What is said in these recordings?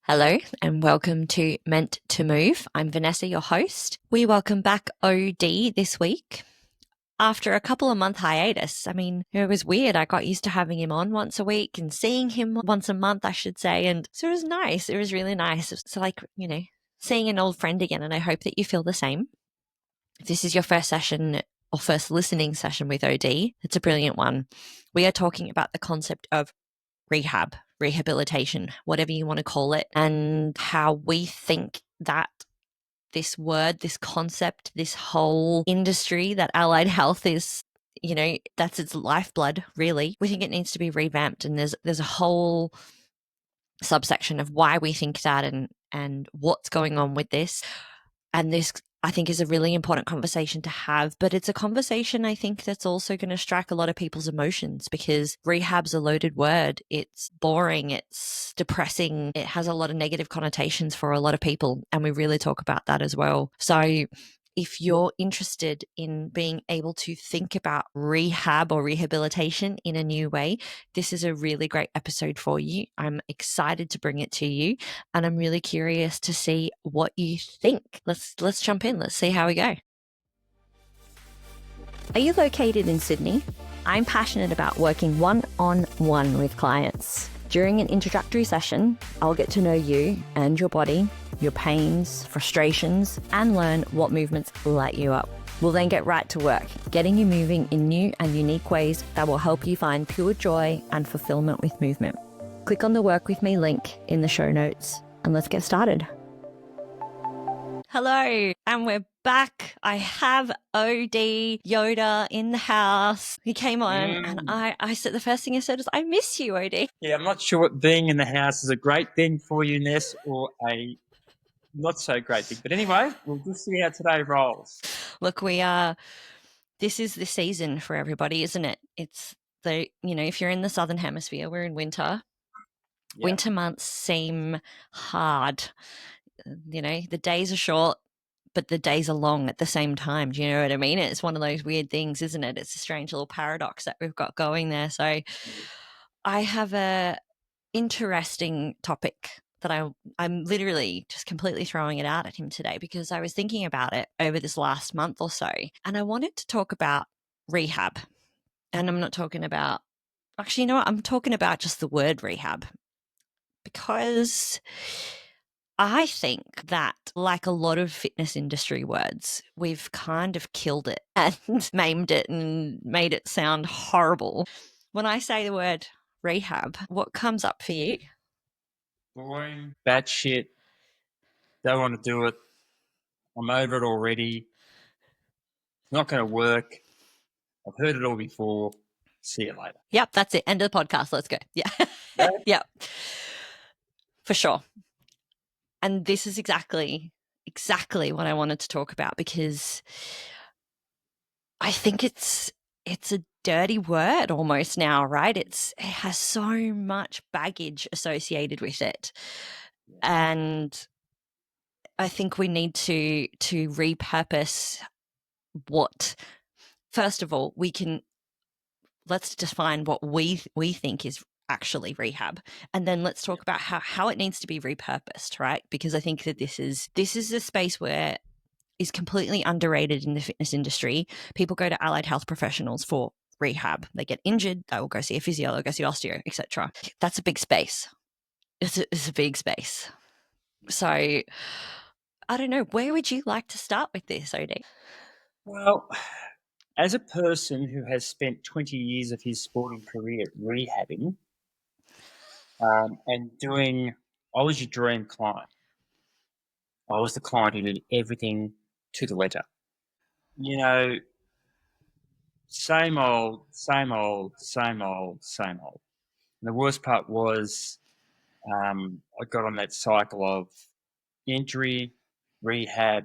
Hello and welcome to Meant to Move. I'm Vanessa, your host. We welcome back OD this week after a couple of month hiatus. I mean, it was weird. I got used to having him on once a week and seeing him once a month, I should say. And so it was nice. It was really nice. It's like, seeing an old friend again. And I hope that you feel the same. If this is your first session or first listening session with OD, it's a brilliant one. We are talking about the concept of rehabilitation, whatever you want to call it, and how we think that this word, this concept, this whole industry that allied health is, that's its lifeblood, really. We think it needs to be revamped, and there's a whole subsection of why we think that and what's going on with this. And this, I think, is a really important conversation to have, but it's a conversation I think that's also going to strike a lot of people's emotions because rehab's a loaded word. It's boring, it's depressing, it has a lot of negative connotations for a lot of people, and we really talk about that as well. So if you're interested in being able to think about rehab or rehabilitation in a new way, this is a really great episode for you. I'm excited to bring it to you, and I'm really curious to see what you think. Let's jump in. Let's see how we go. Are you located in Sydney? I'm passionate about working one-on-one with clients. During an introductory session, I'll get to know you and your body, your pains, frustrations, and learn what movements light you up. We'll then get right to work, getting you moving in new and unique ways that will help you find pure joy and fulfillment with movement. Click on the Work With Me link in the show notes and let's get started. Hello, and we're back. I have OD Yoda in the house. He came on and I said, the first thing I said was, I miss you, OD. Yeah, I'm not sure what being in the house is a great thing for you, Ness, or a not so great thing. But anyway, we'll just see how today rolls. Look, this is the season for everybody, isn't it? It's if you're in the Southern Hemisphere, we're in winter. Yep. Winter months seem hard. The days are short, but the days are long at the same time. Do you know what I mean? It's one of those weird things, isn't it? It's a strange little paradox that we've got going there. So I have a interesting topic that I'm literally just completely throwing it out at him today because I was thinking about it over this last month or so, and I wanted to talk about rehab. And I'm not talking about, actually, you know what? I'm talking about just the word rehab because I think that, like a lot of fitness industry words, we've kind of killed it and maimed it and made it sound horrible. When I say the word rehab, what comes up for you? Boring, bad shit. Don't want to do it. I'm over it already. It's not going to work. I've heard it all before. See you later. Yep, that's it. End of the podcast. Let's go. Yeah. Yep. For sure. And this is exactly what I wanted to talk about because I think it's a dirty word almost now, right? It has so much baggage associated with it. And I think we need to repurpose what, first of all, let's define what we think is actually rehab, and then let's talk about how it needs to be repurposed, right? Because I think that this is a space where is completely underrated in the fitness industry. People go to allied health professionals for rehab. They get injured, they will go see a physio, they'll go see osteo, etc. That's a big space. It's a big space. So I don't know, where would you like to start with this, OD? Well, as a person who has spent 20 years of his sporting career rehabbing and doing, I was your dream client. I was the client who did everything to the letter. Same old, same old, same old, same old. And the worst part was I got on that cycle of injury, rehab,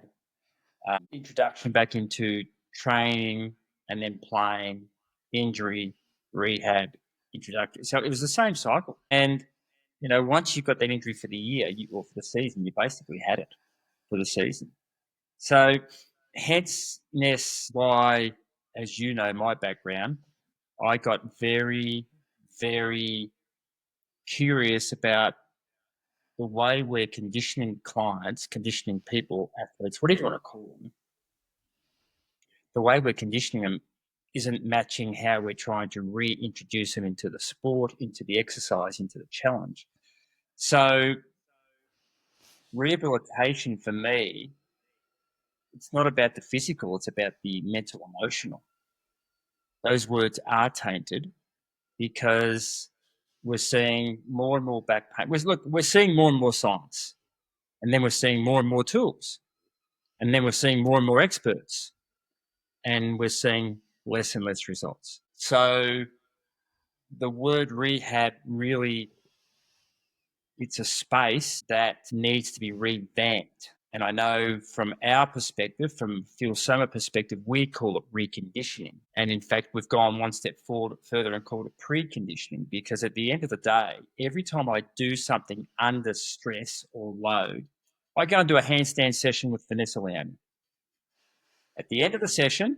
introduction back into training, and then playing, injury, rehab, introduction. So it was the same cycle. And, once you got that injury for the year or for the season, you basically had it for the season. So hence why, as you know, my background, I got very, very curious about the way we're conditioning clients, conditioning people, athletes, whatever you want to call them, the way we're conditioning them isn't matching how we're trying to reintroduce them into the sport, into the exercise, into the challenge. So rehabilitation for me, it's not about the physical, it's about the mental, emotional. Those words are tainted because we're seeing more and more back pain. We're seeing more and more science, and then we're seeing more and more tools, and then we're seeing more and more experts, and we're seeing less and less results. So the word rehab really, it's a space that needs to be revamped. And I know from our perspective, from Phil Soma perspective, we call it reconditioning. And in fact, we've gone one step forward further and called it preconditioning, because at the end of the day, every time I do something under stress or load, I go and do a handstand session with Vanessa and OD. At the end of the session,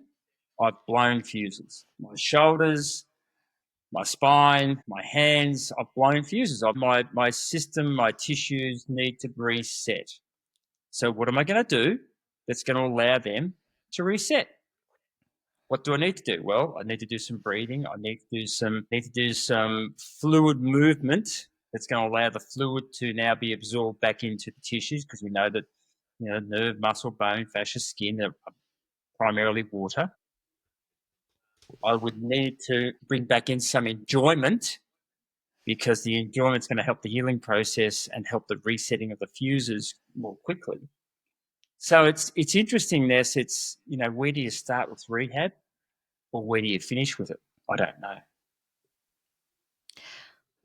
I've blown fuses. My shoulders, my spine, my hands, I've blown fuses. My system, my tissues need to reset. So what am I going to do that's going to allow them to reset? What do I need to do? Well, I need to do some breathing. I need to do some fluid movement that's going to allow the fluid to now be absorbed back into the tissues, because we know that nerve, muscle, bone, fascia, skin are primarily water. I would need to bring back in some enjoyment, because the enjoyment's going to help the healing process and help the resetting of the fuses more quickly. So it's interesting, Ness. It's, where do you start with rehab, or where do you finish with it? I don't know.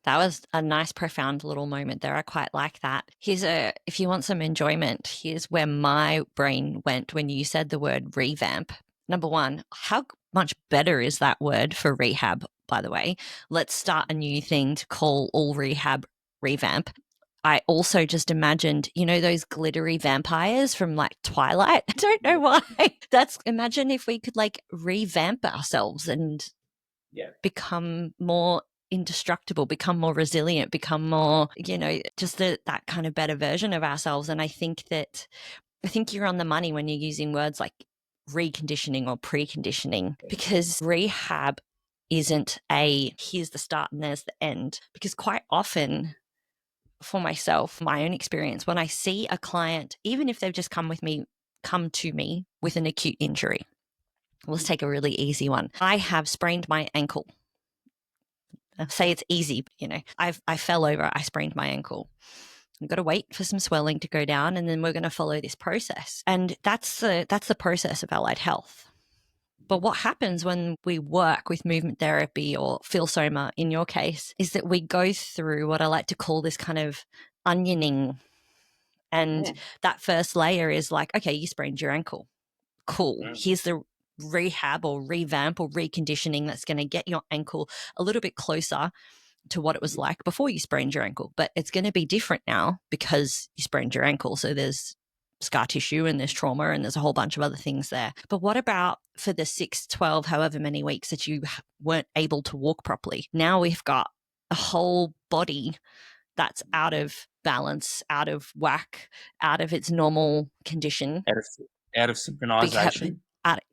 That was a nice, profound little moment there. I quite like that. If you want some enjoyment, here's where my brain went when you said the word revamp. Number one, how much better is that word for rehab, by the way? Let's start a new thing to call all rehab revamp. I also just imagined, those glittery vampires from like Twilight. I don't know why. Imagine if we could like revamp ourselves and become more indestructible, become more resilient, become more, just that kind of better version of ourselves. And I think you're on the money when you're using words like reconditioning or preconditioning, because rehab isn't here's the start and there's the end. Because quite often, for myself, my own experience, when I see a client, even if they've just come to me with an acute injury, let's take a really easy one. I have sprained my ankle. Say it's easy, I fell over, I sprained my ankle. I've got to wait for some swelling to go down, and then we're going to follow this process. And that's the process of allied health. But what happens when we work with movement therapy, or Phil Soma in your case, is that we go through what I like to call this kind of onioning. And that first layer is like, okay, you sprained your ankle. Cool. Here's the rehab or revamp or reconditioning that's going to get your ankle a little bit closer to what it was like before you sprained your ankle. But it's going to be different now because you sprained your ankle. So there's scar tissue and there's trauma and there's a whole bunch of other things there. But what about for the 6, 12, however many weeks that you weren't able to walk properly? Now we've got a whole body that's out of balance, out of whack, out of its normal condition. Out of synchronization.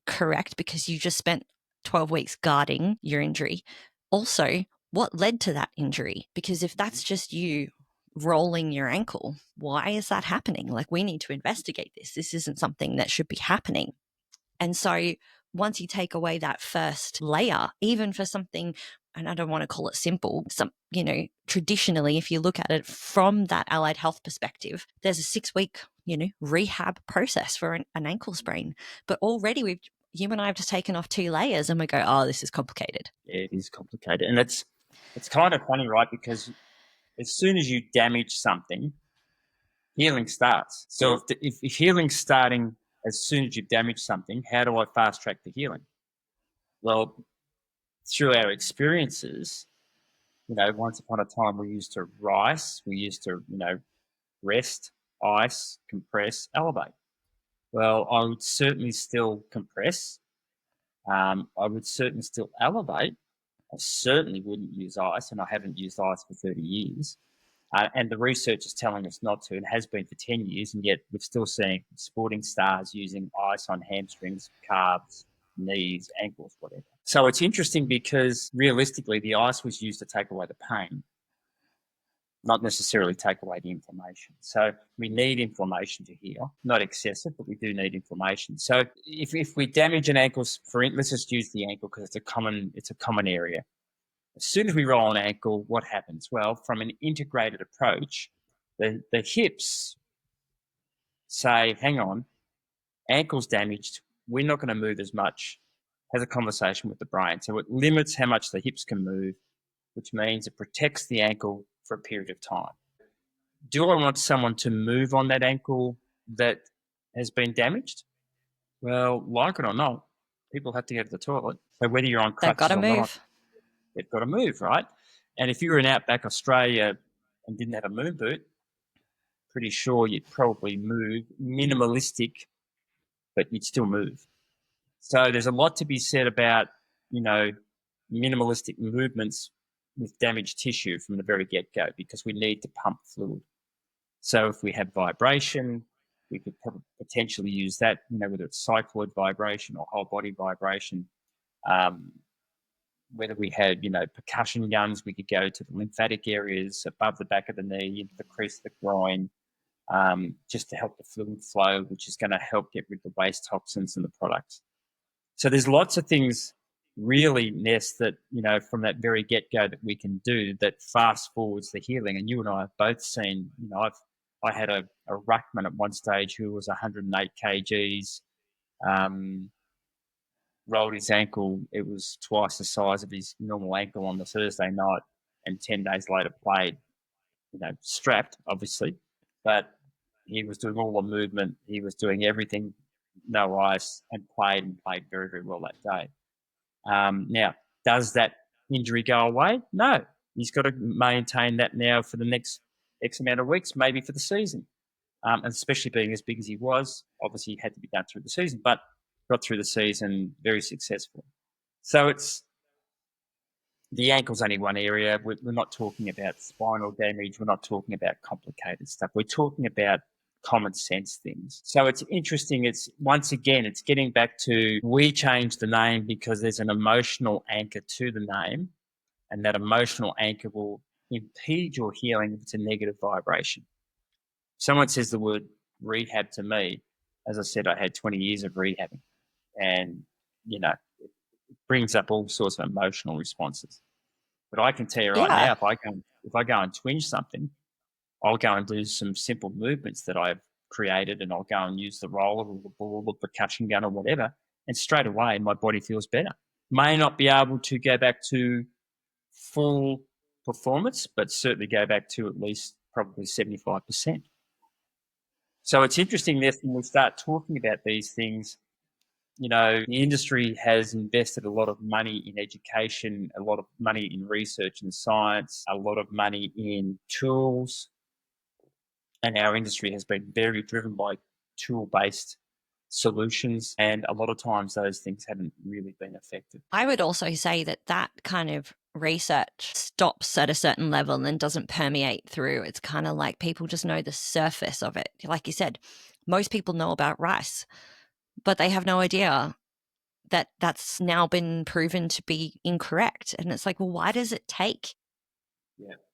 Correct, because you just spent 12 weeks guarding your injury. Also, what led to that injury? Because if that's just you rolling your ankle, why is that happening? Like, we need to investigate this. This isn't something that should be happening. And so once you take away that first layer, even for something, and I don't want to call it simple, traditionally, if you look at it from that allied health perspective, there's a 6-week, rehab process for an ankle sprain. But already you and I have just taken off 2 layers and we go, oh, this is complicated. Yeah, it is complicated. And it's kind of funny, right? Because as soon as you damage something, healing starts. So if healing's starting as soon as you damage something, how do I fast track the healing? Well, through our experiences, once upon a time we used to rice, we used to, rest, ice, compress, elevate. Well, I would certainly still compress. I would certainly still elevate. I certainly wouldn't use ice, and I haven't used ice for 30 years. And the research is telling us not to, and has been for 10 years, and yet we're still seeing sporting stars using ice on hamstrings, calves, knees, ankles, whatever. So it's interesting because realistically, the ice was used to take away the pain, not necessarily take away the inflammation. So we need inflammation to heal, not excessive, but we do need inflammation. So if we damage an ankle, let's just use the ankle because it's a common area. As soon as we roll an ankle, what happens? Well, from an integrated approach, the hips say, hang on, ankle's damaged, we're not going to move as much, has a conversation with the brain. So it limits how much the hips can move, which means it protects the ankle for a period of time. Do I want someone to move on that ankle that has been damaged? Well, like it or not, people have to go to the toilet. So whether you're on They've got crutches to or not, move. they've got to move, right? And if you were in outback Australia and didn't have a moon boot, pretty sure you'd probably move minimalistic, but you'd still move. So there's a lot to be said about, minimalistic movements with damaged tissue from the very get-go, because we need to pump fluid. So if we have vibration, we could potentially use that, whether it's cycloid vibration or whole body vibration. Whether we had, percussion guns, we could go to the lymphatic areas above the back of the knee, into the crease of the groin, just to help the fluid flow, which is going to help get rid of the waste toxins in the products. So there's lots of things really, Ness, that, from that very get-go that we can do that fast forwards the healing. And you and I have both seen, I had a ruckman at one stage who was 108 kgs, rolled his ankle. It was twice the size of his normal ankle on the Thursday night, and 10 days later played, strapped, obviously, but he was doing all the movement. He was doing everything, no ice, and played very, very well that day. Now, does that injury go away? No. He's got to maintain that now for the next X amount of weeks, maybe for the season. And especially being as big as he was, obviously he had to be done through the season, but got through the season very successfully. So the ankle's only one area. We're not talking about spinal damage. We're not talking about complicated stuff. We're talking about common sense things. So it's interesting. It's getting back to, we changed the name because there's an emotional anchor to the name, and that emotional anchor will impede your healing if it's a negative vibration. Someone says the word rehab to me, as I said, I had 20 years of rehabbing, and it brings up all sorts of emotional responses. But I can tell you right Yeah. now, if I go and twinge something, I'll go and do some simple movements that I've created, and I'll go and use the roller or the ball or the percussion gun or whatever, and straight away my body feels better. May not be able to go back to full performance, but certainly go back to at least probably 75%. So it's interesting that when we start talking about these things, the industry has invested a lot of money in education, a lot of money in research and science, a lot of money in tools. And our industry has been very driven by tool-based solutions. And a lot of times those things haven't really been effective. I would also say that kind of research stops at a certain level and then doesn't permeate through. It's kind of like people just know the surface of it. Like you said, most people know about rice, but they have no idea that that's now been proven to be incorrect. And it's like, well, why does it take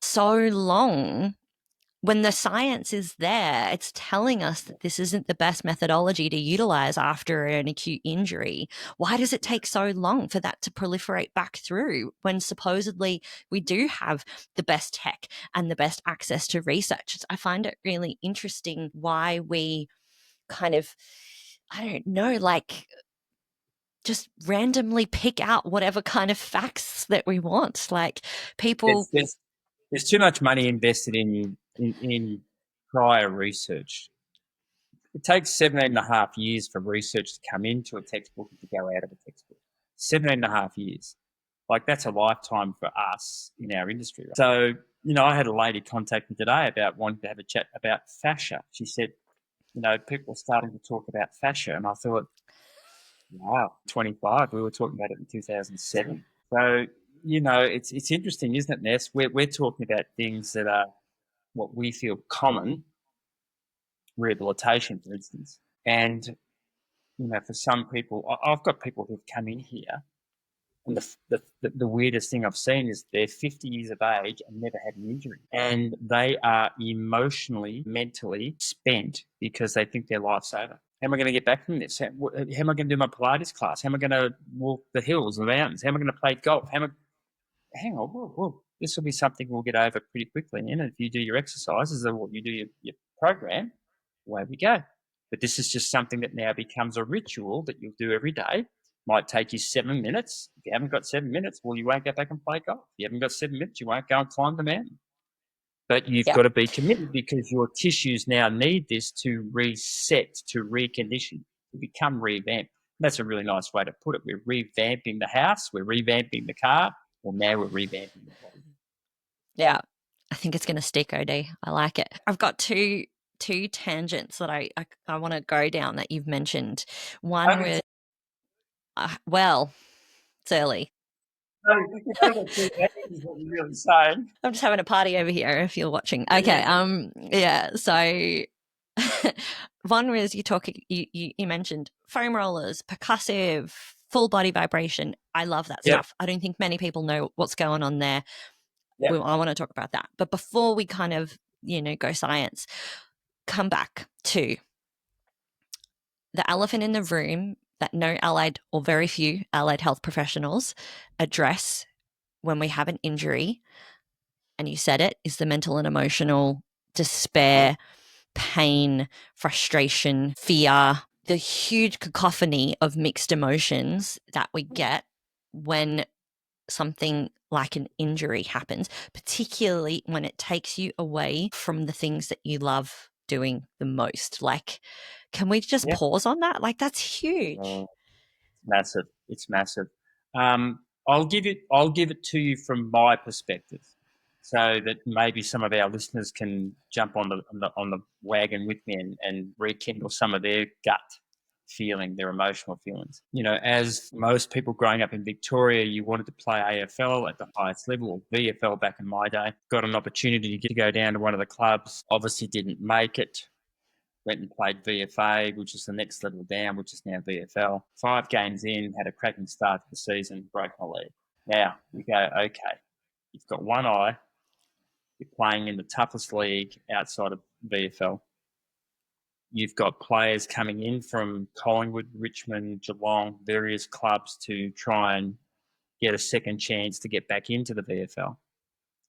so long when the science is there? It's telling us that this isn't the best methodology to utilize after an acute injury. Why does it take so long for that to proliferate back through when supposedly we do have the best tech and the best access to research? I find it really interesting why we kind of, I don't know, like just randomly pick out whatever kind of facts that we want. Like people, there's too much money invested in prior research. It takes 17.5 years for research to come into a textbook and to go out of a textbook. 17.5 years. Like, that's a lifetime for us in our industry. Right? So, I had a lady contact me today about wanting to have a chat about fascia. She said, people are starting to talk about fascia. And I thought, wow, 25, we were talking about it in 2007. So, it's interesting, isn't it, Ness? We're talking about things that are what we feel common rehabilitation, for instance. And, for some people, I've got people who've come in here, and the weirdest thing I've seen is they're 50 years of age and never had an injury. And they are emotionally, mentally spent because they think their life's over. How am I going to get back from this? How am I going to do my Pilates class? How am I going to walk the hills and the mountains? How am I going to play golf? Hang on, whoa. This will be something we'll get over pretty quickly. And if you do your exercises or you do your program, away we go. But this is just something that now becomes a ritual that you'll do every day. Might take you 7 minutes. If you haven't got 7 minutes, well, you won't go back and play golf. If you haven't got 7 minutes, you won't go and climb the mountain. But you've got to be committed because your tissues now need this to reset, to recondition, to become revamped. That's a really nice way to put it. We're revamping the house, we're revamping the car, well, now we're revamping the body. Yeah, I think it's going to stick, OD. I like it. I've got two tangents that I want to go down that you've mentioned. One was, well, it's early. Is what you're really saying. I'm just having a party over here if you're watching. Okay. Yeah. So one was you mentioned foam rollers, percussive, full body vibration. I love that stuff. I don't think many people know what's going on there. I want to talk about that. But before we kind of, go science, come back to the elephant in the room that no allied or very few allied health professionals address when we have an injury, and you said it, is the mental and emotional despair, pain, frustration, fear, the huge cacophony of mixed emotions that we get when something like an injury happens, particularly when it takes you away from the things that you love doing the most. Like, can we just pause on that? Like, that's huge. Massive. It's massive. I'll give it to you from my perspective, so that maybe some of our listeners can jump on the wagon with me and rekindle some of their gut feeling, their emotional feelings. As most people growing up in Victoria, you wanted to play AFL at the highest level, or VFL back in my day. Got an opportunity to go down to one of the clubs, obviously didn't make it. Went and played VFA, which is the next level down, which is now VFL. 5 games in, had a cracking start to the season, broke my leg. Now you go, okay, you've got one eye, you're playing in the toughest league outside of VFL. You've got players coming in from Collingwood, Richmond, Geelong, various clubs to try and get a second chance to get back into the VFL.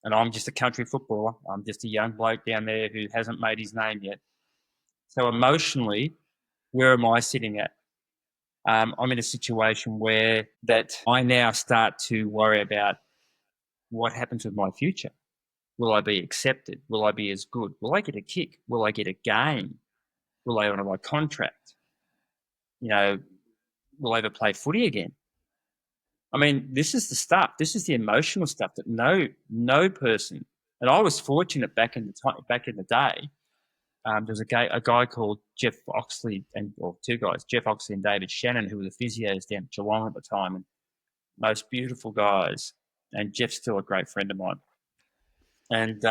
And I'm just a country footballer. I'm just a young bloke down there who hasn't made his name yet. So emotionally, where am I sitting at? I'm in a situation where that I now start to worry about what happens with my future. Will I be accepted? Will I be as good? Will I get a kick? Will I get a game? Will I honour my contract? Will I ever play footy again? I mean, this is the stuff. This is the emotional stuff that no person. And I was fortunate back in the day. There was a guy called Jeff Oxley, two guys, Jeff Oxley and David Shannon, who were the physios down at Geelong at the time, and most beautiful guys. And Jeff's still a great friend of mine. And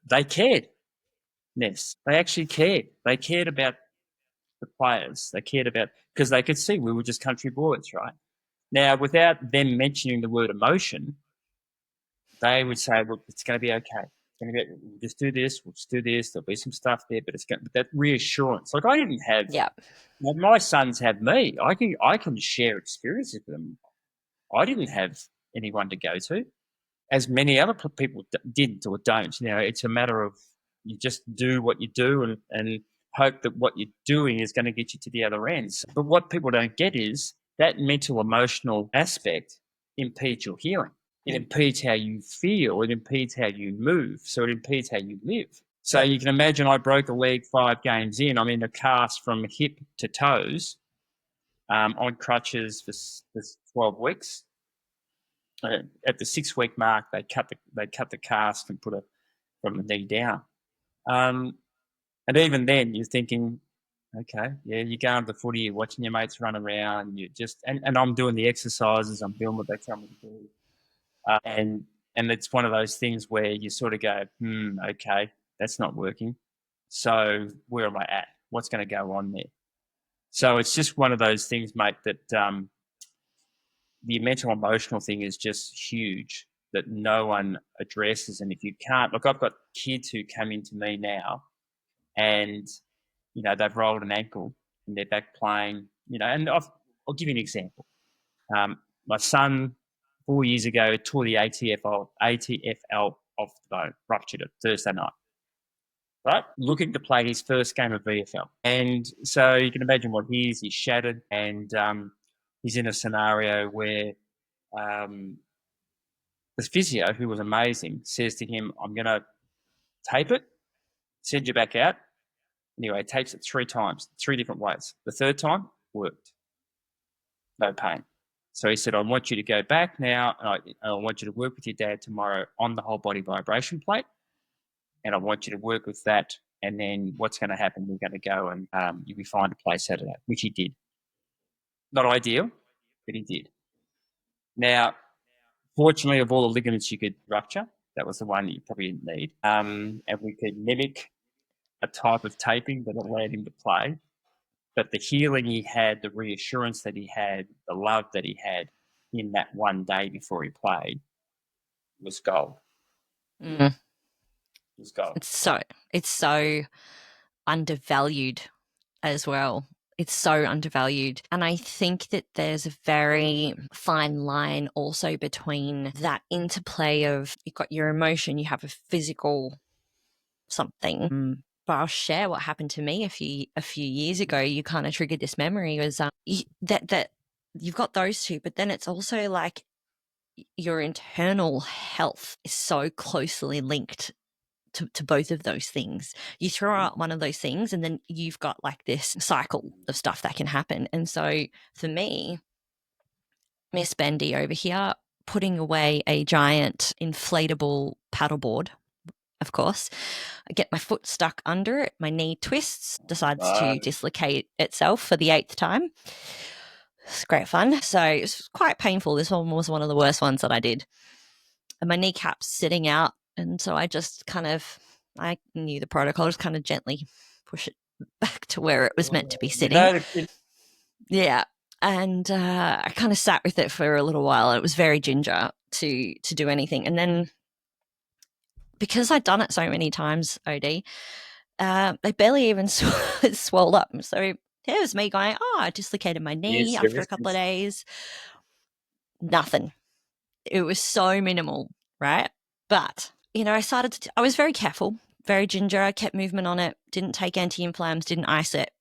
they cared. Ness. They actually cared. They cared about the players. They cared about, because they could see we were just country boys, right? Now, without them mentioning the word emotion, they would say, "Look, it's going to be okay. We'll just do this. We'll just do this. There'll be some stuff there, but but that reassurance." Like I didn't have. Yeah. My sons have me. I can share experiences with them. I didn't have anyone to go to, as many other people did or don't. It's a matter of you just do what you do and hope that what you're doing is going to get you to the other end. But what people don't get is that mental, emotional aspect impedes your healing. It impedes how you feel. It impedes how you move. So it impedes how you live. So you can imagine I broke a leg 5 games in. I'm in a cast from hip to toes, on crutches for 12 weeks. At the 6-week mark, they cut the cast and put it from the knee down. And even then, you're thinking, okay, yeah, you're going to the footy, you're watching your mates run around, and I'm doing the exercises, I'm doing what they tell me to do. And And it's one of those things where you sort of go, okay, that's not working. So where am I at? What's going to go on there? So it's just one of those things, mate, that the mental emotional thing is just huge that no one addresses. And if you can't, look, I've got kids who come into me now and, they've rolled an ankle and they're back playing, and I'll give you an example. My son, 4 years ago, tore the ATFL off the bone, ruptured it Thursday night, right? Looking to play his first game of VFL. And so you can imagine what he is. He's shattered, and he's in a scenario where the physio, who was amazing, says to him, I'm going to tape it, send you back out. Anyway, he tapes it 3 times, 3 different ways. The third time worked. No pain. So he said, I want you to go back now, and I want you to work with your dad tomorrow on the whole body vibration plate, and I want you to work with that, and then what's going to happen, we're going to go and you'll be fine to play Saturday, which he did. Not ideal, but he did. Now, fortunately, of all the ligaments you could rupture, that was the one that you probably didn't need, and we could mimic a type of taping that allowed him to play. But the healing he had, the reassurance that he had, the love that he had in that one day before he played was gold. Mm. It was gold. It's so undervalued as well. It's so undervalued. And I think that there's a very fine line also between that interplay of you've got your emotion, you have a physical something. But I'll share what happened to me a few years ago. You kind of triggered this memory was that you've got those two, but then it's also like your internal health is so closely linked to both of those things. You throw out one of those things and then you've got like this cycle of stuff that can happen. And so for me, Miss Bendy over here, putting away a giant inflatable paddleboard, of course, I get my foot stuck under it, my knee twists, decides to dislocate itself for the 8th time. It's great fun. So it was quite painful. This one was one of the worst ones that I did. And my kneecap's sitting out. And so I just I knew the protocol, just kind of gently push it back to where it was meant to be sitting. Yeah. And I kind of sat with it for a little while. It was very ginger to do anything. And then because I'd done it so many times, OD, they barely even swelled up. So there was me going, I dislocated my knee after a couple of days. Nothing. It was so minimal, right? But, I was very careful, very ginger. I kept movement on it, didn't take anti-inflams, didn't ice it,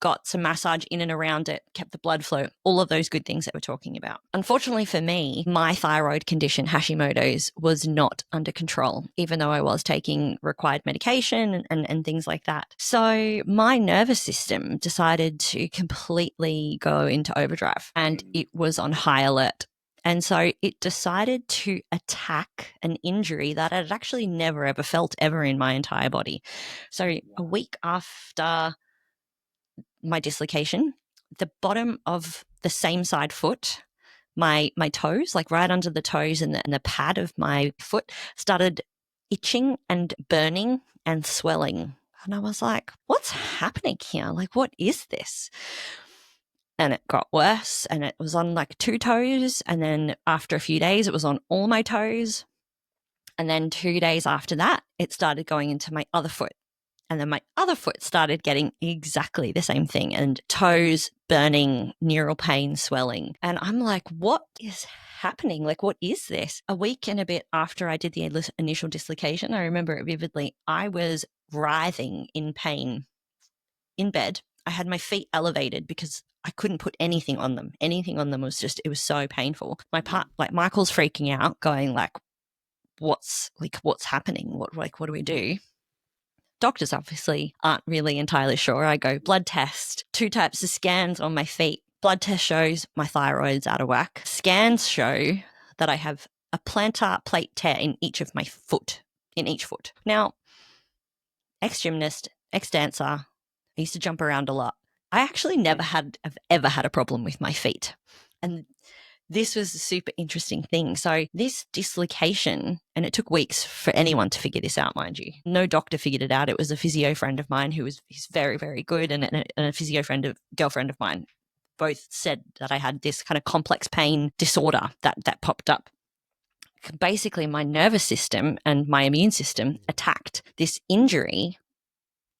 got some massage in and around it, kept the blood flow, all of those good things that we're talking about. Unfortunately for me, my thyroid condition, Hashimoto's, was not under control, even though I was taking required medication and things like that. So my nervous system decided to completely go into overdrive and it was on high alert. And so it decided to attack an injury that I had actually never ever felt ever in my entire body. So a week after my dislocation, the bottom of the same side foot, my toes, like right under the toes and the pad of my foot, started itching and burning and swelling. And I was like, what's happening here? Like, what is this? And it got worse, and it was on like 2 toes. And then after a few days, it was on all my toes. And then 2 days after that, it started going into my other foot. And then my other foot started getting exactly the same thing, and toes burning, neural pain, swelling. And I'm like, what is happening? Like, what is this? A week and a bit after I did the initial dislocation, I remember it vividly, I was writhing in pain in bed. I had my feet elevated because I couldn't put anything on them. Anything on them was just, it was so painful. Michael's freaking out, going like, what's happening? What do we do? Doctors obviously aren't really entirely sure. I go blood test, 2 types of scans on my feet. Blood test shows my thyroid's out of whack. Scans show that I have a plantar plate tear in each foot. Now, ex-gymnast, ex-dancer, I used to jump around a lot. I actually have ever had a problem with my feet. And this was a super interesting thing. So this dislocation, and it took weeks for anyone to figure this out, mind you. No doctor figured it out. It was a physio friend of mine he's very, very good, and a physio girlfriend of mine both said that I had this kind of complex pain disorder that popped up. Basically, my nervous system and my immune system attacked this injury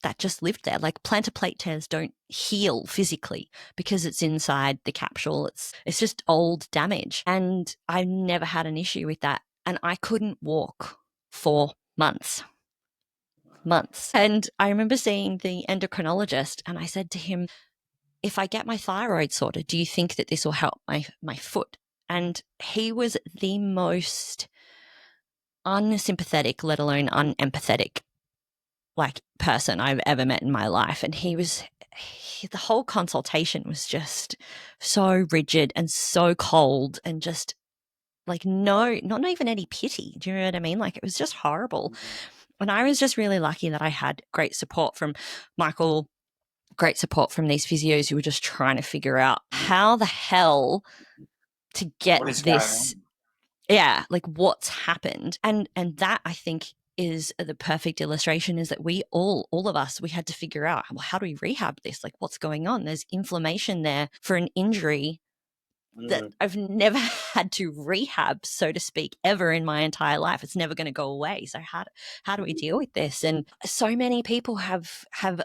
that just lived there. Like plantar plate tears don't heal physically because it's inside the capsule. It's just old damage. And I never had an issue with that. And I couldn't walk for months. And I remember seeing the endocrinologist, and I said to him, if I get my thyroid sorted, do you think that this will help my foot? And he was the most unsympathetic, let alone unempathetic person I've ever met in my life. And the whole consultation was just so rigid and so cold, and just like, no, not even any pity. Do you know what I mean? Like, it was just horrible. And I was just really lucky that I had great support from Michael, great support from these physios who were just trying to figure out how the hell to get this. Yeah, like what's happened. And that, I think, is the perfect illustration, is that we all of us, we had to figure out, well, how do we rehab this? Like, what's going on? There's inflammation there for an injury that I've never had to rehab, so to speak, ever in my entire life. It's never going to go away. So how do we deal with this? And so many people have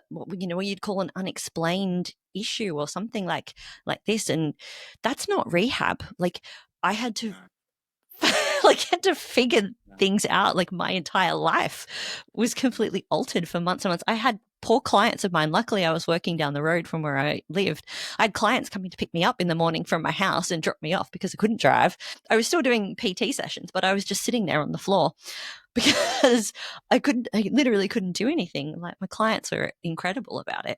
what you'd call an unexplained issue or something like this, and that's not rehab. Like, I had to had to figure things out. Like, my entire life was completely altered for months and months. I had poor clients of mine. Luckily, I was working down the road from where I lived. I had clients coming to pick me up in the morning from my house and drop me off because I couldn't drive. I was still doing PT sessions, but I was just sitting there on the floor because I literally couldn't do anything. Like, my clients were incredible about it.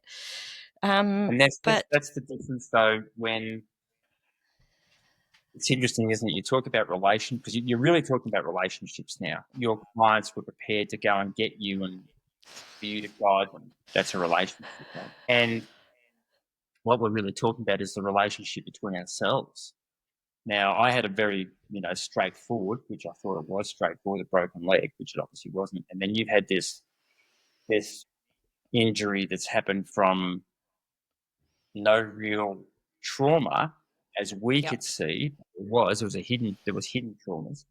And that's the difference, though, when it's interesting, isn't it? You talk about because you're really talking about relationships now. Your clients were prepared to go and get you and for you to guide them. That's a relationship. And what we're really talking about is the relationship between ourselves. Now, I had a very, straightforward, which I thought it was straightforward, a broken leg, which it obviously wasn't. And then you've had this injury that's happened from no real trauma, as we could see. There was hidden traumas.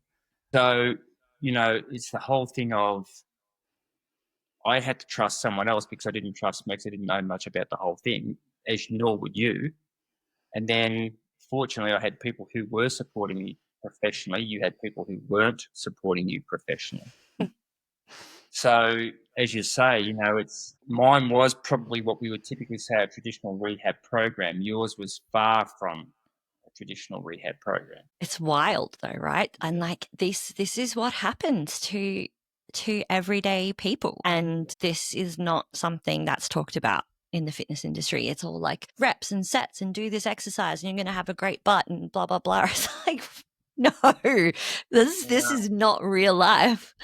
So, it's the whole thing of, I had to trust someone else because I didn't trust Max. I didn't know much about the whole thing, nor would you. And then, fortunately, I had people who were supporting me professionally. You had people who weren't supporting you professionally. So, as you say, mine was probably what we would typically say a traditional rehab program. Yours was far from a traditional rehab program. It's wild, though, right? And like, this is what happens to everyday people, and this is not something that's talked about in the fitness industry. It's all like reps and sets and do this exercise and you're going to have a great butt and blah blah blah. It's like, no, this is not real life.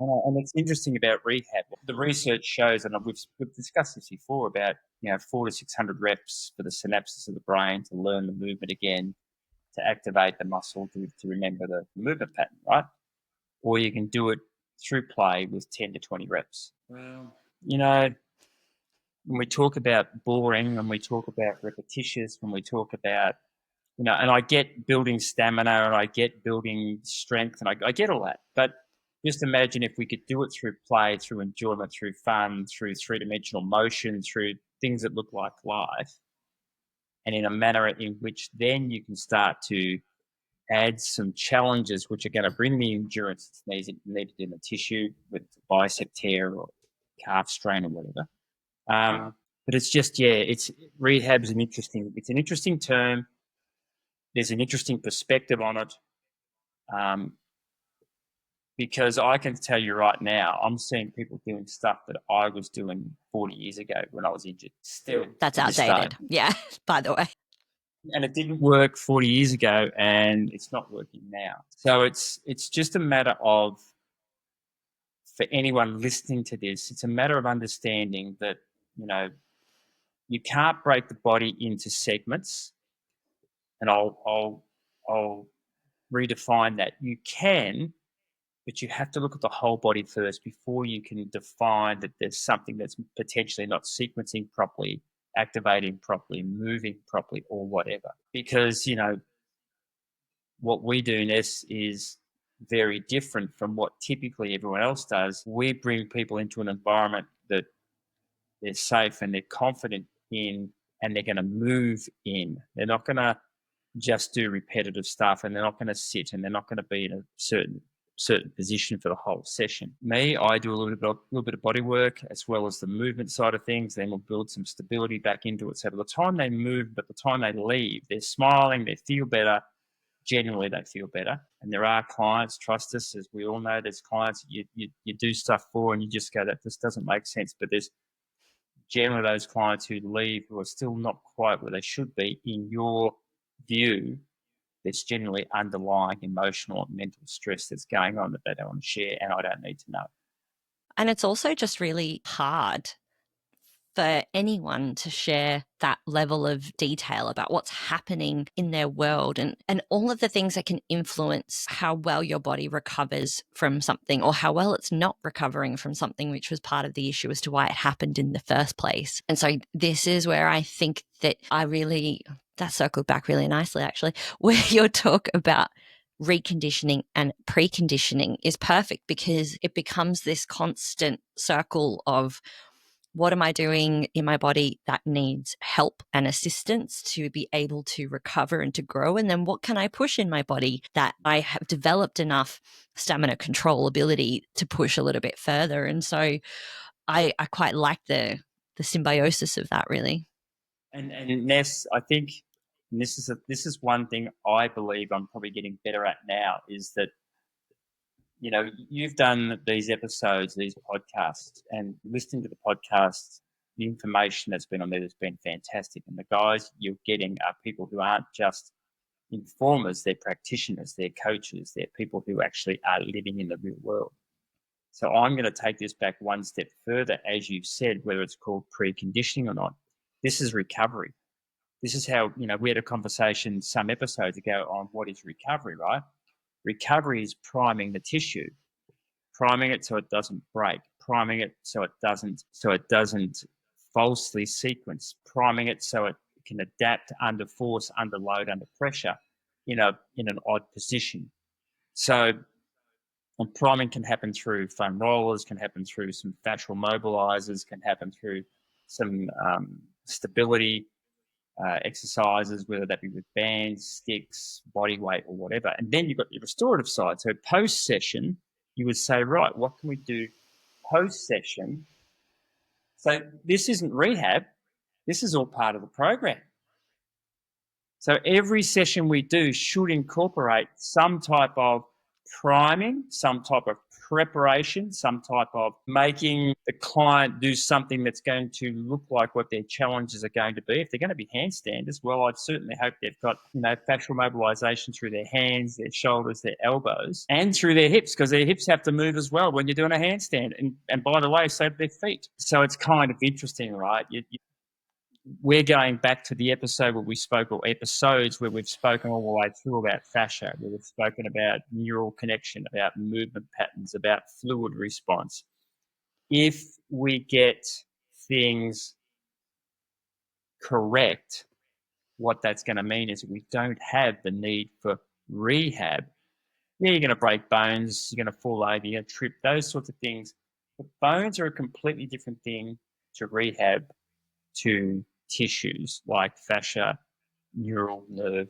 And it's interesting about rehab. The research shows, and we've discussed this before, about 400 to 600 reps for the synapses of the brain to learn the movement again, to activate the muscle to remember the movement pattern, right? Or you can do it through play with 10 to 20 reps. Well, when we talk about boring, when we talk about repetitious, when we talk about, and I get building stamina and I get building strength and I get all that. But just imagine if we could do it through play, through enjoyment, through fun, through three-dimensional motion, through things that look like life, and in a manner in which then you can start to add some challenges which are going to bring the endurance that's needed in the tissue, with bicep tear or calf strain or whatever. But it's just, rehab's an interesting term. There's an interesting perspective on it. Because I can tell you right now, I'm seeing people doing stuff that I was doing 40 years ago when I was injured. Still, that's outdated. Yeah, by the way. And it didn't work 40 years ago, and it's not working now. So it's just a matter of, for anyone listening to this, it's a matter of understanding that, you can't break the body into segments. And I'll I'll redefine that. You can, but you have to look at the whole body first before you can define that there's something that's potentially not sequencing properly, activating properly, moving properly, or whatever. Because, what we do, Ness, is very different from what typically everyone else does. We bring people into an environment that they're safe and they're confident in, and they're going to move in. They're not going to just do repetitive stuff, and they're not going to sit, and they're not going to be in a certain position for the whole session. Me, I do a little bit of body work as well as the movement side of things. Then we'll build some stability back into it. So by the time they move, but the time they leave, they're smiling, they feel better. Generally, they feel better. And there are clients, trust us, as we all know, there's clients you do stuff for and you just go, that just doesn't make sense. But there's generally those clients who leave who are still not quite where they should be in your view. There's generally underlying emotional and mental stress that's going on that they don't want to share, and I don't need to know. And it's also just really hard for anyone to share that level of detail about what's happening in their world and all of the things that can influence how well your body recovers from something, or how well it's not recovering from something, which was part of the issue as to why it happened in the first place. And so this is where I think that that circled back really nicely, actually, where your talk about reconditioning and preconditioning is perfect, because it becomes this constant circle of, what am I doing in my body that needs help and assistance to be able to recover and to grow? And then what can I push in my body that I have developed enough stamina control ability to push a little bit further? And so I quite like the symbiosis of that, really. And Ness, I think this is one thing I believe I'm probably getting better at now, is that you've done these episodes, these podcasts, and listening to the podcasts, the information that's been on there has been fantastic. And the guys you're getting are people who aren't just informers, they're practitioners, they're coaches, they're people who actually are living in the real world. So I'm going to take this back one step further, as you said, whether it's called preconditioning or not. This is recovery. This is how, we had a conversation some episodes ago on what is recovery, right? Recovery is priming the tissue, priming it so it doesn't break, priming it so it doesn't falsely sequence, priming it so it can adapt under force, under load, under pressure, in an odd position. So, and priming can happen through foam rollers, can happen through some fascial mobilizers, can happen through some stability exercises, whether that be with bands, sticks, body weight, or whatever. And then you've got your restorative side. So post-session, you would say, right, what can we do post-session? So this isn't rehab. This is all part of the program. So every session we do should incorporate some type of priming, some type of preparation, some type of making the client do something that's going to look like what their challenges are going to be. If they're going to be handstanders, well, I'd certainly hope they've got, fascial mobilization through their hands, their shoulders, their elbows, and through their hips, because their hips have to move as well when you're doing a handstand. And by the way, so do their feet. So it's kind of interesting, right? We're going back to the episode where we spoke, or episodes where we've spoken all the way through about fascia, where we've spoken about neural connection, about movement patterns, about fluid response. If we get things correct, what that's going to mean is that we don't have the need for rehab. Yeah, you're going to break bones, you're going to fall over, you're going to trip, those sorts of things. But bones are a completely different thing to rehab, to tissues like fascia, neural nerve,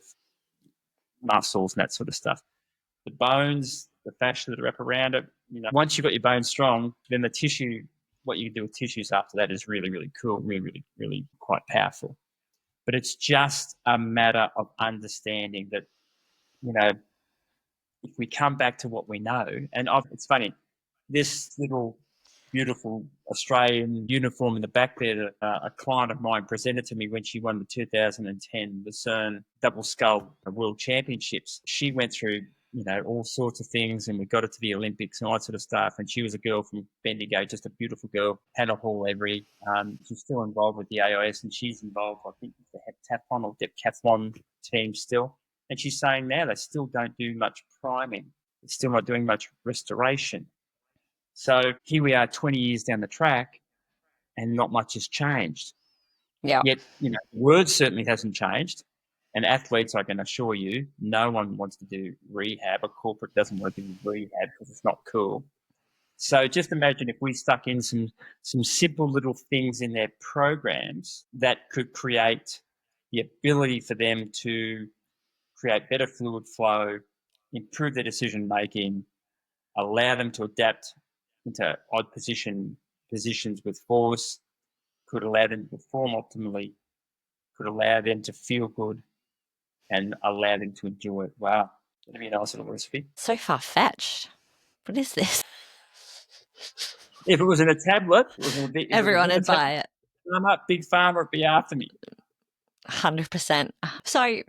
muscles, and that sort of stuff. The bones, the fascia that wrap around it, once you've got your bones strong, then the tissue, what you can do with tissues after that is really, really cool, really, really, really quite powerful. But it's just a matter of understanding that, if we come back to what we know, and it's funny, this little beautiful Australian uniform in the back there that a client of mine presented to me when she won the 2010 Lucerne Double Skull World Championships. She went through, all sorts of things, and we got her to the Olympics and all that sort of stuff. And she was a girl from Bendigo, just a beautiful girl, Hannah Hall Every. She's still involved with the AIS, and she's involved, I think, with the heptathlon or decathlon team still. And she's saying now they still don't do much priming. They're still not doing much restoration. So here we are 20 years down the track and not much has changed. Yeah. Yet, the word certainly hasn't changed. And athletes, I can assure you, no one wants to do rehab. A corporate doesn't want to do rehab because it's not cool. So just imagine if we stuck in some simple little things in their programs that could create the ability for them to create better fluid flow, improve their decision making, allow them to adapt into odd positions with force, could allow them to perform optimally, could allow them to feel good, and allow them to enjoy it. Wow, that'd be a nice little recipe. So far-fetched. What is this? If it was in a tablet, Everyone would buy it. I'm up, Big Pharma would be after me. 100%. So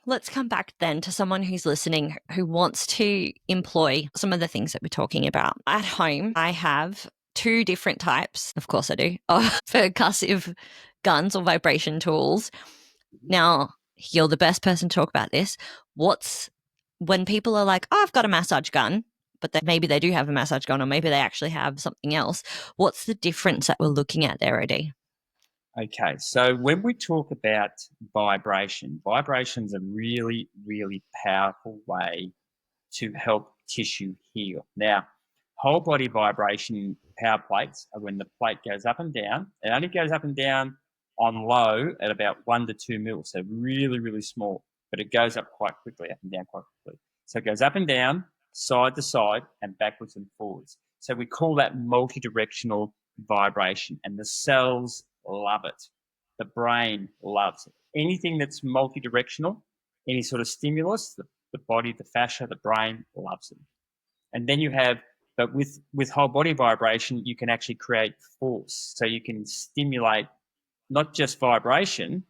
let's come back then to someone who's listening who wants to employ some of the things that we're talking about. At home, I have 2 different types, of course I do, of percussive guns or vibration tools. Now, you're the best person to talk about this. When people are like, oh, I've got a massage gun, but maybe they do have a massage gun or maybe they actually have something else. What's the difference that we're looking at there, OD? Okay, so when we talk about vibration's a really, really powerful way to help tissue heal. Now, whole body vibration power plates are when the plate goes up and down. It only goes up and down on low at about 1 to 2 mil, so really, really small, but it goes up quite quickly, up and down quite quickly. So it goes up and down, side to side, and backwards and forwards. So we call that multi-directional vibration, and the cells love it. The brain loves it. Anything that's multi-directional, any sort of stimulus, the body, the fascia, the brain loves it. And then you have, but with whole body vibration, you can actually create force. So you can stimulate not just vibration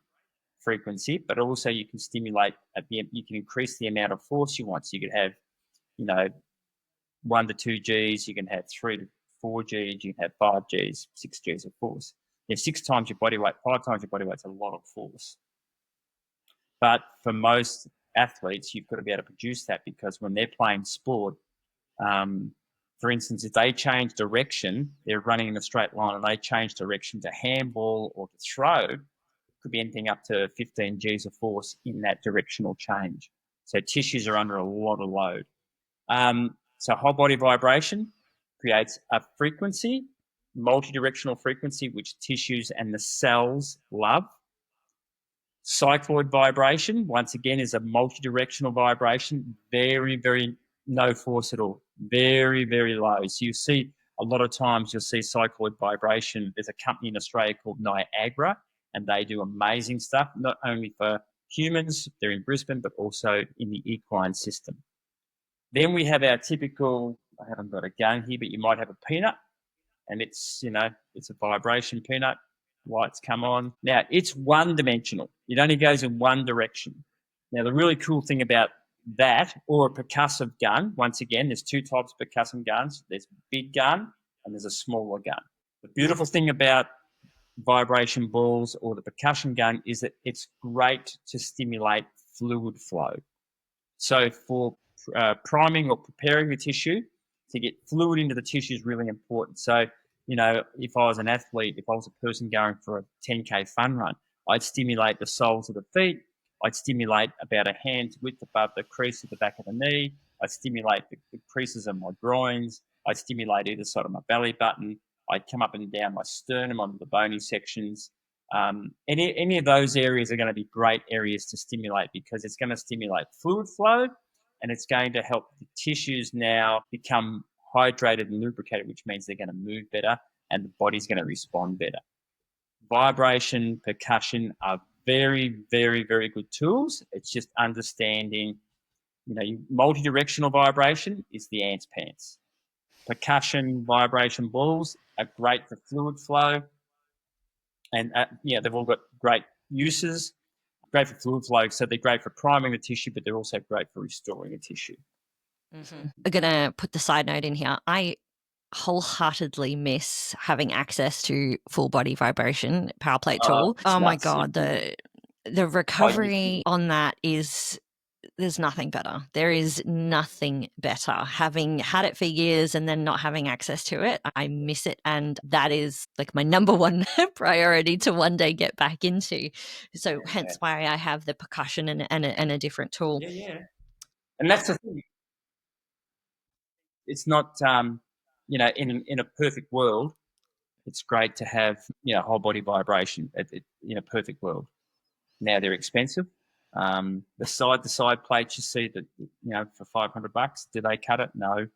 frequency, but also you can stimulate, you can increase the amount of force you want. So you could have, 1 to 2 Gs, you can have 3 to 4 Gs, you can have 5 Gs, 6 Gs of force. 6 times your body weight, 5 times your body weight's a lot of force. But for most athletes, you've got to be able to produce that because when they're playing sport, for instance, if they change direction, they're running in a straight line and they change direction to handball or to throw, it could be anything up to 15 Gs of force in that directional change. So tissues are under a lot of load. So whole body vibration creates a frequency, multi-directional frequency, which tissues and the cells love. Cycloid vibration, once again, is a multi-directional vibration, very, very no force at all, very, very low. So you see a lot of times you'll see cycloid vibration. There's a company in Australia called Niagara, and they do amazing stuff, not only for humans, they're in Brisbane, but also in the equine system. Then we have our typical, I haven't got a gun here, but you might have a peanut, and it's a vibration peanut. Lights come on. Now, it's one-dimensional. It only goes in one direction. Now, the really cool thing about that, or a percussive gun, once again, there's 2 types of percussive guns. There's a big gun and there's a smaller gun. The beautiful thing about vibration balls or the percussion gun is that it's great to stimulate fluid flow. So for priming or preparing the tissue, to get fluid into the tissue is really important. So, if I was an athlete, if I was a person going for a 10K fun run, I'd stimulate the soles of the feet. I'd stimulate about a hand's width above the crease at the back of the knee. I'd stimulate the creases of my groins. I'd stimulate either side of my belly button. I'd come up and down my sternum onto the bony sections. Any of those areas are going to be great areas to stimulate because it's going to stimulate fluid flow and it's going to help the tissues now become hydrated and lubricated, which means they're going to move better and the body's going to respond better. Vibration, percussion are very, very, very good tools. It's just understanding, multi-directional vibration is the ants' pants. Percussion, vibration balls are great for fluid flow. And they've all got great uses, great for fluid flow. So they're great for priming the tissue, but they're also great for restoring the tissue. Mm-hmm. I'm going to put the side note in here. I wholeheartedly miss having access to full body vibration power plate tool. Oh my God. The recovery on that is there's nothing better. There is nothing better. Having had it for years and then not having access to it, I miss it. And that is like my number one priority to one day get back into. So hence why I have the percussion and a different tool. Yeah. And that's the thing. It's not, in a perfect world, it's great to have, whole body vibration in a perfect world. Now they're expensive. The side plates you see that, for $500, do they cut it? No.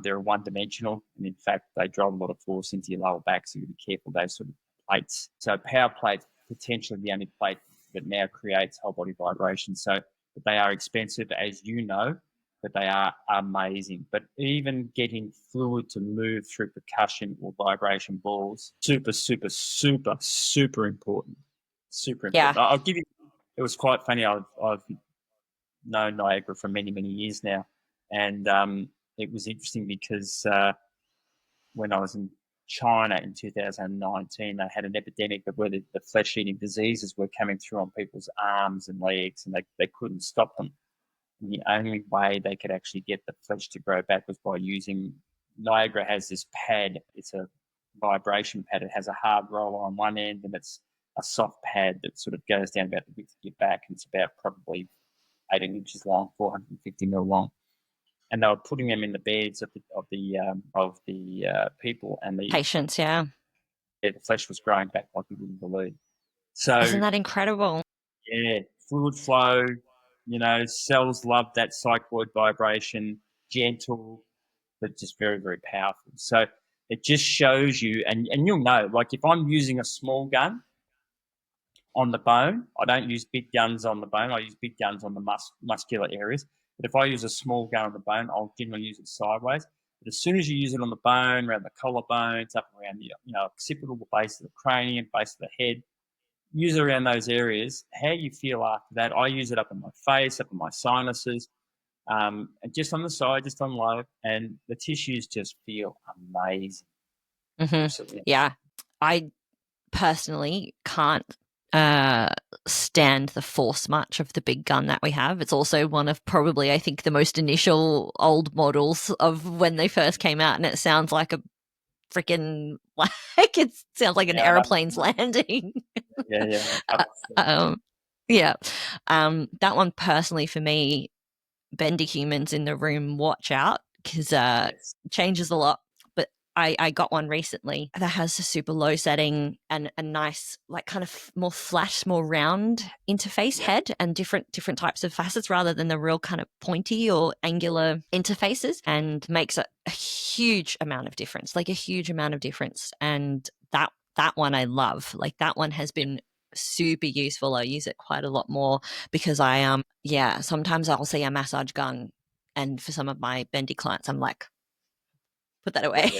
They're one-dimensional, and in fact, they drive a lot of force into your lower back, so you got to be careful those sort of plates. So power plate, potentially the only plate that now creates whole body vibration. So, but they are expensive, as you know, but they are amazing. But even getting fluid to move through percussion or vibration balls, super, super, super, super important. Super important. Yeah. I'll give you. It was quite funny. I've known Niagara for many, many years now, and it was interesting because when I was in China in 2019, they had an epidemic of where the flesh-eating diseases were coming through on people's arms and legs, and they couldn't stop them. And the only way they could actually get the flesh to grow back was by using. Niagara has this pad. It's a vibration pad. It has a hard roller on one end, and it's a soft pad that sort of goes down about the width of your back, and it's about probably 18 inches long, 450 mil long, and they were putting them in the beds of the people, and Patience. Yeah. the flesh was growing back like you wouldn't believe. So Isn't that incredible? yeah, fluid flow. Cells love that cycloid vibration, gentle, but just very, very powerful. So it just shows you, and you'll know, like if I'm using a small gun on the bone, I don't use big guns on the bone. I use big guns on the muscular areas. But if I use a small gun on the bone, I'll generally use it sideways. But as soon as you use it on the bone, around the collarbones, up around the occipital, the base of the cranium, base of the head, use it around those areas. How you feel after that? I use it up in my face, up in my sinuses, and just on the side, just on low, and the tissues just feel amazing. Mm-hmm. Absolutely. Yeah. I personally can't stand the force much of the big gun that we have. It's also one of probably, I think, the most initial old models of when they first came out, and it sounds like a freaking it sounds like an airplane's landing. Yeah. Yeah. That one personally for me, bendy humans in the room, watch out, because changes a lot. But I got one recently that has a super low setting and a nice, like, kind of more flat, more round interface head and different types of facets rather than the real kind of pointy or angular interfaces, and makes a huge amount of difference, like a huge amount of difference. And that one I love. Like, that one has been super useful. I use it quite a lot more because sometimes I'll see a massage gun, and for some of my bendy clients, I'm like, put that away.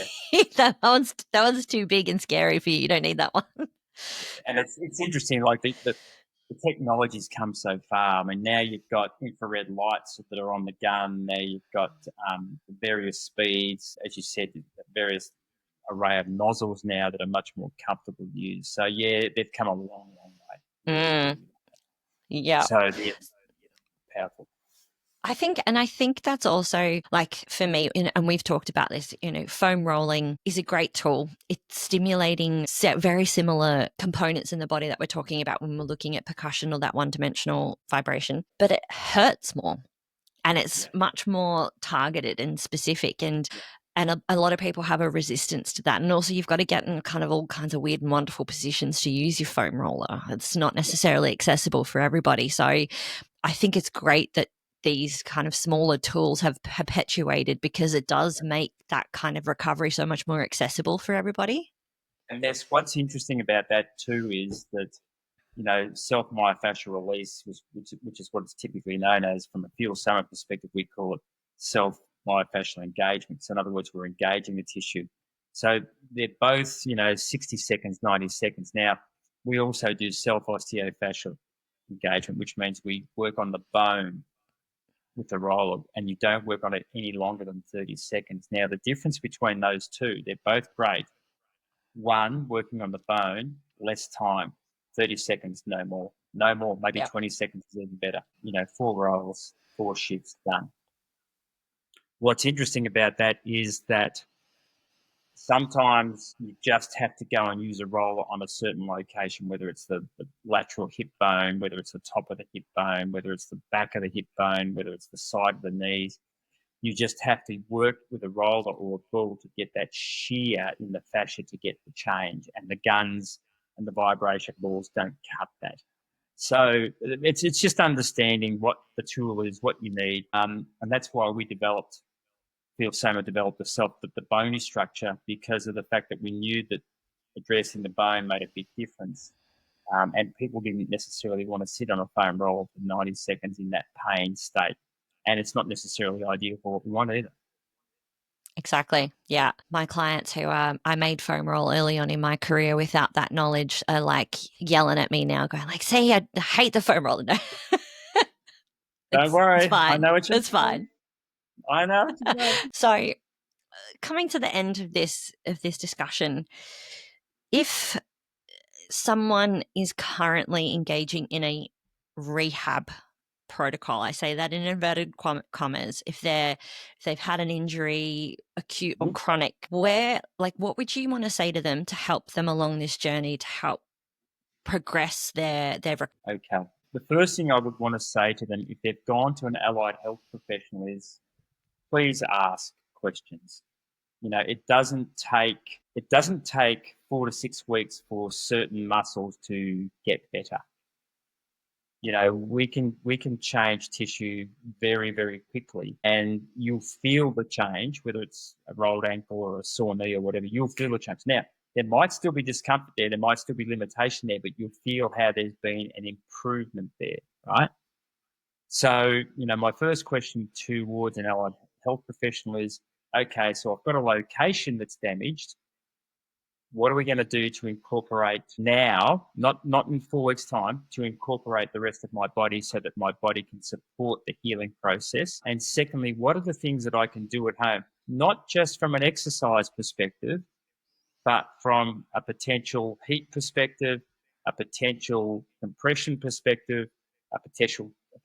that one's too big and scary for you. You don't need that one. And it's interesting, like the technology's come so far. I mean, now you've got infrared lights that are on the gun. Now you've got various speeds, as you said, various array of nozzles now that are much more comfortable to use. So yeah, they've come a long, long way. Yeah. So they're powerful. I think that's also, like, for me, and we've talked about this, foam rolling is a great tool. It's stimulating very similar components in the body that we're talking about when we're looking at percussion or that one-dimensional vibration, but it hurts more, and it's much more targeted and specific, and a lot of people have a resistance to that. And also, you've got to get in kind of all kinds of weird and wonderful positions to use your foam roller. It's not necessarily accessible for everybody. So I think it's great that these kind of smaller tools have perpetuated, because it does make that kind of recovery so much more accessible for everybody. And that's what's interesting about that too, is that self-myofascial release, which is what it's typically known as from a field summit perspective. We call it self-myofascial engagement. So in other words, we're engaging the tissue. So they're both 60 seconds, 90 seconds. Now we also do self-osteofascial engagement, which means we work on the bone with the roller, and you don't work on it any longer than 30 seconds. Now, the difference between those two, they're both great. One, working on the bone, less time, 30 seconds, no more. No more, maybe Yep. 20 seconds is even better. 4 rolls, 4 shifts, done. What's interesting about that is that sometimes you just have to go and use a roller on a certain location, whether it's the lateral hip bone, whether it's the top of the hip bone, whether it's the back of the hip bone, whether it's the side of the knees. You just have to work with a roller or a ball to get that shear in the fascia to get the change. And the guns and the vibration balls don't cut that. So it's just understanding what the tool is, what you need. And that's why we developed Soma developed the bony structure, because of the fact that we knew that addressing the bone made a big difference. And people didn't necessarily want to sit on a foam roller for 90 seconds in that pain state. And it's not necessarily ideal for what we want either. Exactly. Yeah. My clients who I made foam roll early on in my career without that knowledge are like yelling at me now, going like, "See, I hate the foam roller." No. Don't worry. It's fine. I know what you're It's fine. I know what you're doing. So, coming to the end of this discussion, if someone is currently engaging in a rehab protocol, I say that in inverted commas, if they've had an injury, acute or chronic, what would you want to say to them to help them along this journey, to help progress their Okay. The first thing I would want to say to them, if they've gone to an allied health professional, is please ask questions. It doesn't take 4 to 6 weeks for certain muscles to get better. We can change tissue very, very quickly, and you'll feel the change, whether it's a rolled ankle or a sore knee or whatever. You'll feel the change. Now, there might still be discomfort there, there might still be limitation there, but you'll feel how there's been an improvement there, right? So, my first question towards an allied health professional is, okay, so I've got a location that's damaged. What are we going to do to incorporate now, not in 4 weeks' time, to incorporate the rest of my body so that my body can support the healing process? And secondly, what are the things that I can do at home, not just from an exercise perspective, but from a potential heat perspective, a potential compression perspective, a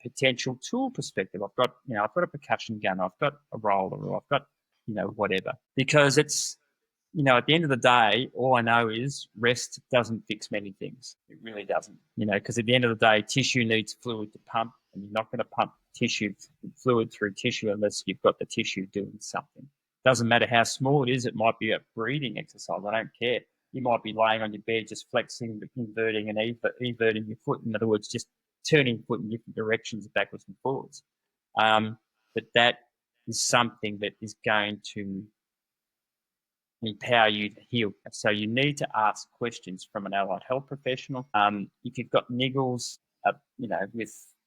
potential tool perspective. I've got a percussion gun, I've got a roller, or I've got whatever. Because it's at the end of the day, all I know is rest doesn't fix many things. It really doesn't. Because at the end of the day, tissue needs fluid to pump, and you're not going to pump fluid through tissue unless you've got the tissue doing something. Doesn't matter how small it is. It might be a breathing exercise. I don't care. You might be laying on your bed, just flexing, inverting, and everting your foot. In other words, just turning foot in different directions, backwards and forwards. But that is something that is going to empower you to heal. So you need to ask questions from an allied health professional. If you've got niggles,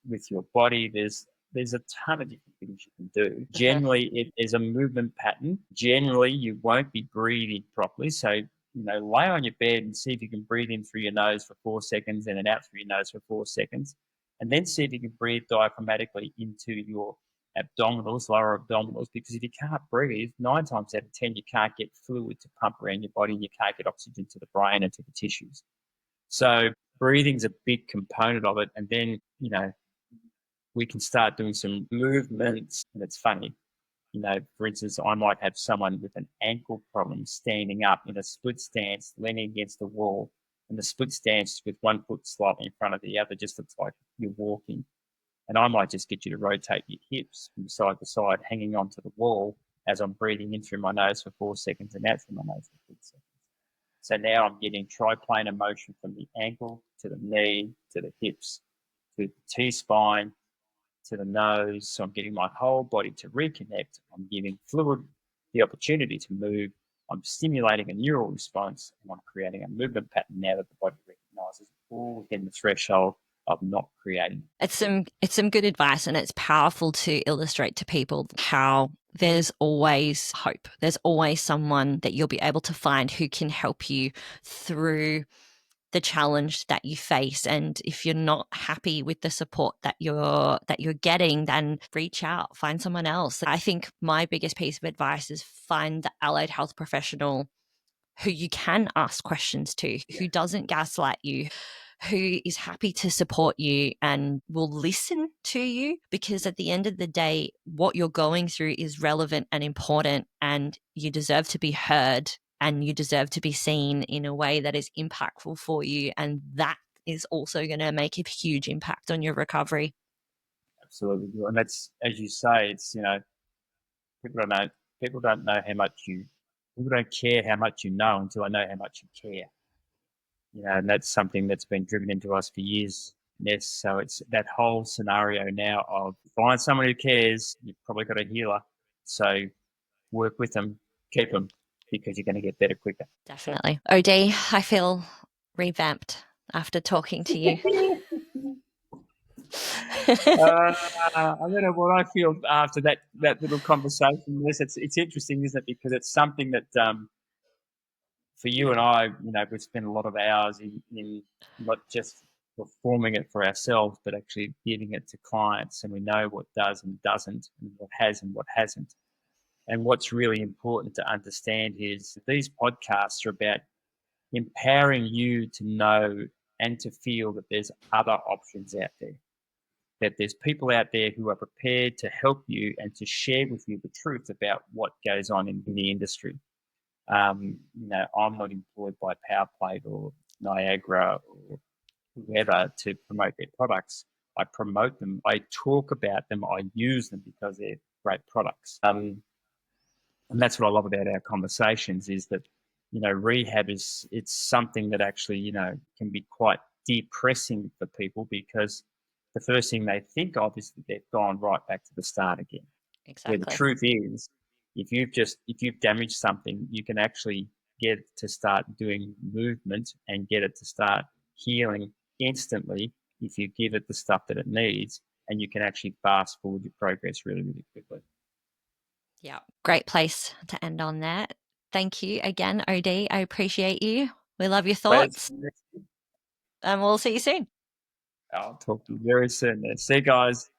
with your body, there's a ton of different things you can do. Generally, it is a movement pattern. Generally, you won't be breathing properly. So, lay on your bed and see if you can breathe in through your nose for 4 seconds and then out through your nose for 4 seconds. And then see if you can breathe diaphragmatically into your abdominals, lower abdominals, because if you can't breathe, 9 times out of 10, you can't get fluid to pump around your body, and you can't get oxygen to the brain and to the tissues. So breathing's a big component of it. And then, we can start doing some movements. And it's funny, for instance, I might have someone with an ankle problem standing up in a split stance, leaning against the wall, and the split stance with one foot slightly in front of the other just looks like you're walking. And I might just get you to rotate your hips from side to side, hanging onto the wall as I'm breathing in through my nose for 4 seconds and out through my nose for 4 seconds. So now I'm getting triplanar motion from the ankle to the knee, to the hips, to the T-spine, to the nose. So I'm getting my whole body to reconnect. I'm giving fluid the opportunity to move. I'm stimulating a neural response, and I'm creating a movement pattern now that the body recognizes all within the threshold of not creating. It's some good advice, and it's powerful to illustrate to people how there's always hope. There's always someone that you'll be able to find who can help you through the challenge that you face. And if you're not happy with the support that you're getting, then reach out, find someone else. I think my biggest piece of advice is find the allied health professional who you can ask questions to, who doesn't gaslight you, who is happy to support you and will listen to you, because at the end of the day, what you're going through is relevant and important, and you deserve to be heard and you deserve to be seen in a way that is impactful for you. And that is also going to make a huge impact on your recovery. Absolutely. And that's, as you say, it's, people don't know how much people don't care how much you know until they know how much you care. And that's something that's been driven into us for years. Yes, so it's that whole scenario now of find someone who cares. You've probably got a healer, so work with them, keep them, because you're going to get better quicker. Definitely. OD, I feel revamped after talking to you. I don't know what I feel after that little conversation. Yes, it's interesting, isn't it? Because it's something that for you and I, we spend a lot of hours in not just performing it for ourselves, but actually giving it to clients, and we know what does and doesn't, and what has and what hasn't. And what's really important to understand is these podcasts are about empowering you to know and to feel that there's other options out there, that there's people out there who are prepared to help you and to share with you the truth about what goes on in the industry. I'm not employed by PowerPlate or Niagara or whoever to promote their products. I promote them. I talk about them. I use them because they're great products. And that's what I love about our conversations is that, rehab it's something that actually, can be quite depressing for people, because the first thing they think of is that they've gone right back to the start again. Exactly. Where the truth is, if you've damaged something, you can actually get it to start doing movement and get it to start healing instantly if you give it the stuff that it needs, and you can actually fast forward your progress really, really quickly. Yeah, great place to end on that. Thank you again, OD. I appreciate you. We love your thoughts. And we'll see you soon. I'll talk to you very soon. See you guys.